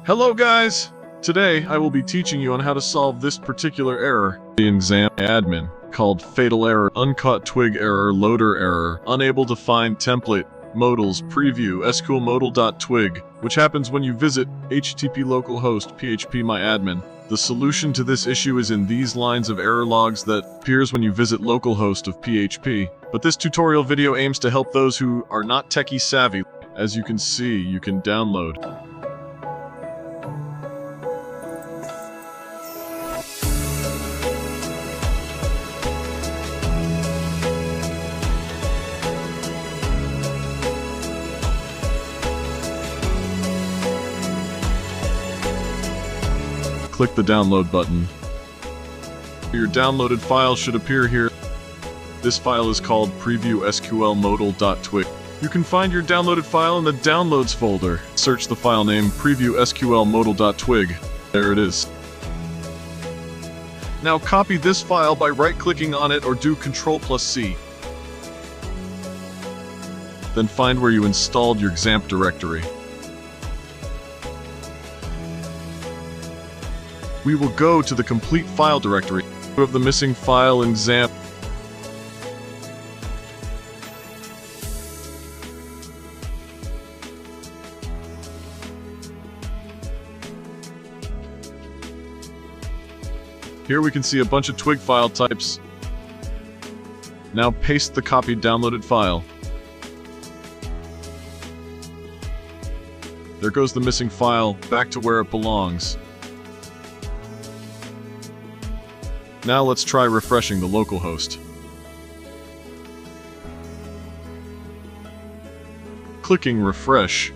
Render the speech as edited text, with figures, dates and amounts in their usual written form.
Hello guys! Today I will be teaching you on how to solve this particular error in XAMPP called fatal error, Uncaught Twig Error LoaderError, unable to find template, modals, preview, sqlmodal.twig, which happens when you visit http localhost phpMyAdmin. The solution to this issue is in these lines of error logs that appears when you visit localhost of PHP. But this tutorial video aims to help those who are not techie savvy. As you can see, you can download click the download button. Your downloaded file should appear here. This file is called preview sqlmodal.twig. You can find your downloaded file in the downloads folder. Search the file name preview sqlmodal.twig. There it is. Now copy this file by right-clicking on it or do Ctrl+C. Then find where you installed your XAMPP directory. We will go to the complete file directory of the missing file in XAMPP. Here we can see a bunch of twig file types. Now paste the copied downloaded file. There goes the missing file, back to where it belongs. Now let's try refreshing the localhost. Clicking refresh